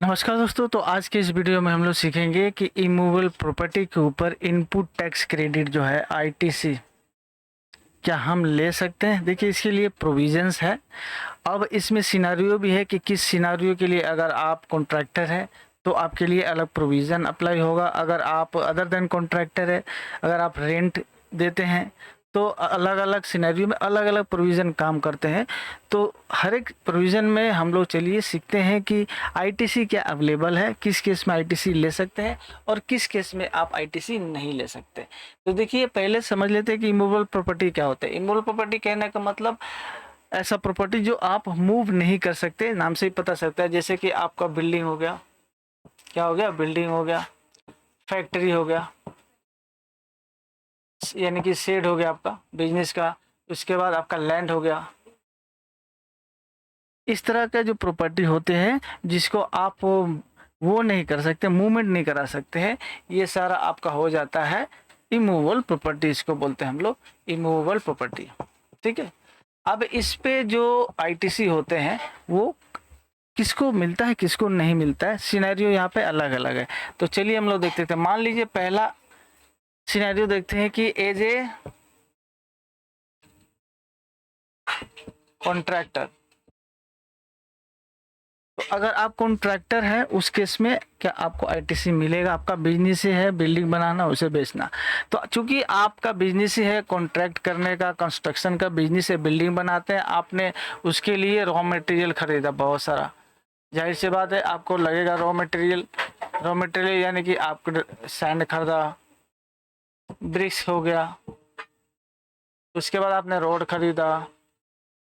नमस्कार दोस्तों। तो आज के इस वीडियो में हम लोग सीखेंगे कि इमूवेबल प्रॉपर्टी के ऊपर इनपुट टैक्स क्रेडिट जो है आईटीसी क्या हम ले सकते हैं। देखिए, इसके लिए प्रोविजंस है। अब इसमें सिनारियो भी है कि किस सिनारियो के लिए अगर आप कॉन्ट्रैक्टर हैं तो आपके लिए अलग प्रोविज़न अप्लाई होगा। अगर आप अदर देन कॉन्ट्रैक्टर है, अगर आप रेंट देते हैं तो अलग अलग सिनेरियो में अलग अलग प्रोविज़न काम करते हैं। तो हर एक प्रोविज़न में हम लोग चलिए सीखते हैं कि आईटीसी क्या अवेलेबल है, किस केस में आईटीसी ले सकते हैं और किस केस में आप आईटीसी नहीं ले सकते। तो देखिए, पहले समझ लेते हैं कि इमूवेबल प्रॉपर्टी क्या होता है। इमूवेबल प्रॉपर्टी कहने का मतलब ऐसा प्रॉपर्टी जो आप मूव नहीं कर सकते, नाम से ही पता चलता है। जैसे कि आपका बिल्डिंग हो गया, क्या हो गया, बिल्डिंग हो गया, फैक्ट्री हो गया, यानी कि शेड हो गया आपका बिजनेस का, उसके बाद आपका लैंड हो गया। इस तरह के जो प्रॉपर्टी होते हैं जिसको आप वो नहीं कर सकते, मूवमेंट नहीं करा सकते हैं, ये सारा आपका हो जाता है इमूवेबल प्रॉपर्टी। इसको बोलते हैं हम लोग इमूवेबल प्रॉपर्टी। ठीक है। अब इस पे जो आईटीसी होते हैं वो किसको मिलता है किसको नहीं मिलता है, सिनेरियो यहाँ पे अलग अलग है। तो चलिए हम लोग देखते थे। मान लीजिए पहला सिनेरियो देखते हैं कि एज ए कॉन्ट्रैक्टर। तो अगर आप कॉन्ट्रैक्टर हैं उस केस में क्या आपको आईटीसी मिलेगा। आपका बिजनेस ही है बिल्डिंग बनाना, उसे बेचना। तो चूंकि आपका बिजनेस ही है कॉन्ट्रैक्ट करने का, कंस्ट्रक्शन का बिजनेस है, बिल्डिंग बनाते हैं, आपने उसके लिए रॉ मटेरियल खरीदा बहुत सारा। जाहिर सी बात है आपको लगेगा रॉ मटेरियल यानी कि आपको सैंड खरीदा, ब्रिक्स हो गया, उसके बाद आपने रोड खरीदा,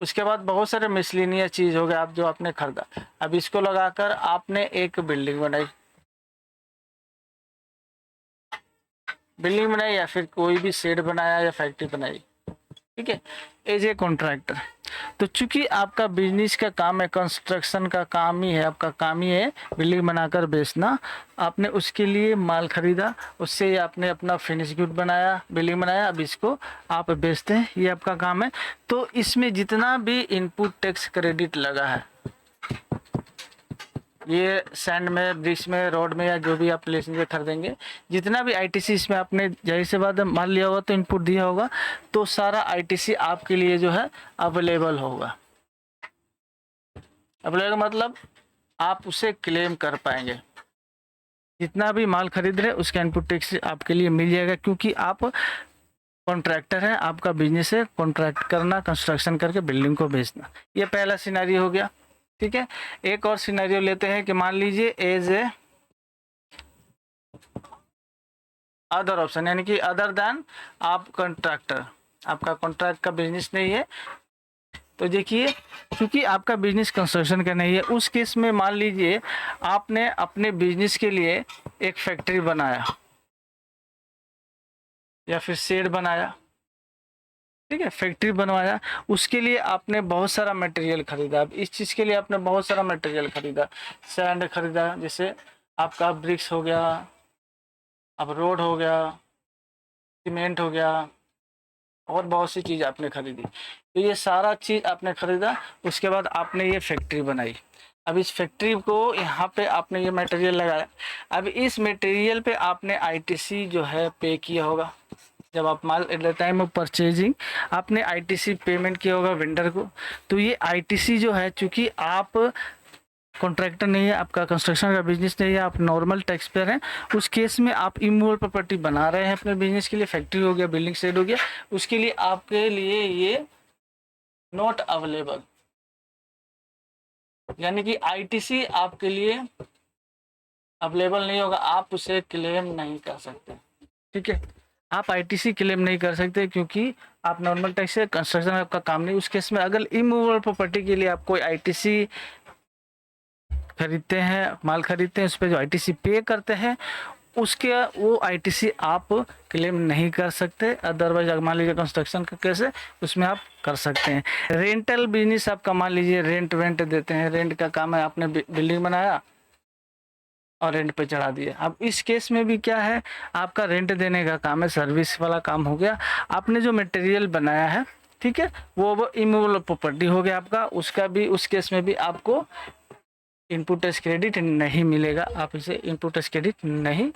उसके बाद बहुत सारे मिसलिनियस चीज़ हो गया आप जो आपने खरीदा। अब इसको लगाकर आपने एक बिल्डिंग बनाई या फिर कोई भी शेड बनाया या फैक्ट्री बनाई। ठीक है, एज ए कॉन्ट्रैक्टर। तो चूंकि आपका बिजनेस का काम है, कंस्ट्रक्शन का काम ही है, आपका काम ही है बिल्डिंग बनाकर बेचना। आपने उसके लिए माल खरीदा, उससे आपने अपना फिनिश गुड बनाया, बिल्डिंग बनाया, अब इसको आप बेचते हैं, ये आपका काम है। तो इसमें जितना भी इनपुट टैक्स क्रेडिट लगा है, ये सैंड में, ब्रिक्स में, रोड में या जो भी आप लेसेंगे खरीदेंगे, जितना भी आईटीसी इसमें आपने जाहिर सी बात है मान लिया होगा तो इनपुट दिया होगा, तो सारा आईटीसी आपके लिए जो है अवेलेबल होगा। अवेलेबल मतलब आप उसे क्लेम कर पाएंगे। जितना भी माल खरीद रहे उसका इनपुट टैक्स आपके लिए मिल जाएगा, क्योंकि आप कॉन्ट्रैक्टर हैं, आपका बिजनेस है कॉन्ट्रैक्ट करना, कंस्ट्रक्शन करके बिल्डिंग को बेचना। ये पहला सिनेरियो हो गया। ठीक है, एक और सिनेरियो लेते हैं कि मान लीजिए एज ए अदर ऑप्शन, यानी कि अदर देन आप कॉन्ट्रैक्टर, आपका कॉन्ट्रैक्ट का बिजनेस नहीं है। तो देखिए, क्योंकि आपका बिजनेस कंस्ट्रक्शन का नहीं है, उस केस में मान लीजिए आपने अपने बिजनेस के लिए एक फैक्ट्री बनाया या फिर शेड बनाया। ठीक है, फैक्ट्री बनवाया, उसके लिए आपने बहुत सारा मटेरियल खरीदा। अब इस चीज़ के लिए आपने बहुत सारा मटेरियल खरीदा, सैंड खरीदा, जैसे आपका ब्रिक्स हो गया, अब रोड हो गया, सीमेंट हो गया, और बहुत सी चीज़ आपने खरीदी। तो ये सारा चीज़ आपने खरीदा, उसके बाद आपने ये फैक्ट्री बनाई। अब इस फैक्ट्री को यहाँ पे आपने ये मटेरियल लगाया। अब इस मटेरियल पे आपने आईटीसी जो है पे किया होगा। जब आप माल at the time of purchasing आपने आईटीसी पेमेंट किया होगा वेंडर को। तो ये आईटीसी जो है, चूंकि आप कॉन्ट्रैक्टर नहीं है, आपका कंस्ट्रक्शन का बिजनेस नहीं है, आप नॉर्मल टैक्स पेयर हैं, उस केस में आप इमूवेबल प्रॉपर्टी बना रहे हैं अपने बिजनेस के लिए, फैक्ट्री हो गया, बिल्डिंग शेड हो गया, उसके लिए आपके लिए ये नॉट अवेलेबल, यानी कि आईटीसी आपके लिए अवेलेबल नहीं होगा, आप उसे क्लेम नहीं कर सकते। ठीक है, आप आईटीसी क्लेम नहीं कर सकते क्योंकि आप नॉर्मल टैक्स से, कंस्ट्रक्शन आपका काम नहीं। उस केस में अगर इमूवेबल प्रॉपर्टी के लिए आप कोई आईटीसी खरीदते हैं, माल खरीदते हैं, उस पर जो आईटीसी पे करते हैं, उसके वो आईटीसी आप क्लेम नहीं कर सकते। अदरवाइज अगर मान लीजिए कंस्ट्रक्शन का केस है, उसमें आप कर सकते हैं। रेंटल बिजनेस आपका, मान लीजिए रेंट देते हैं, रेंट का काम है, आपने बिल्डिंग बनाया और रेंट पे चढ़ा दिया। अब इस केस में भी क्या है, आपका रेंट देने का काम है, सर्विस वाला काम हो गया। आपने जो मटेरियल बनाया है, ठीक है, वो इमूवेबल प्रॉपर्टी हो गया आपका, उसका भी, उस केस में भी आपको इनपुट टैक्स क्रेडिट नहीं मिलेगा, आप इसे इनपुट टैक्स क्रेडिट नहीं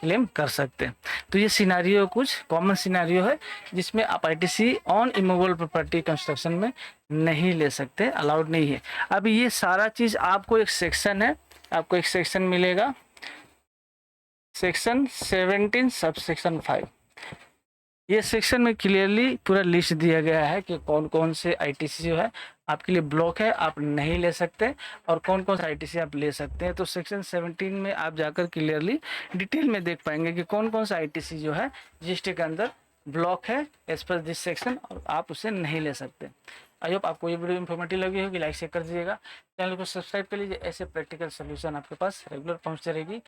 क्लेम कर सकते। तो ये सिनारियो कुछ कॉमन सिनारियो है जिसमें आप ITC on immovable property construction में नहीं ले सकते, अलाउड नहीं है। अब ये सारा चीज़ आपको एक सेक्शन है, आपको एक सेक्शन मिलेगा, सेक्शन 17 सब सेक्शन 5। ये सेक्शन में क्लियरली पूरा लिस्ट दिया गया है कि कौन कौन से आईटीसी जो है आपके लिए ब्लॉक है, आप नहीं ले सकते, और कौन कौन सा आईटीसी आप ले सकते हैं। तो सेक्शन 17 में आप जाकर क्लियरली डिटेल में देख पाएंगे कि कौन कौन सा आईटीसी जो है जीएसटी के अंदर ब्लॉक है एज पर दिस सेक्शन, और आप उसे नहीं ले सकते। आई होप आपको ये वीडियो इन्फॉर्मेटिव लगी होगी, लाइक शेयर कर दीजिएगा, चैनल को सब्सक्राइब कर लीजिए। ऐसे प्रैक्टिकल सोल्यूशन आपके पास रेगुलर पहुँचती रहेगी।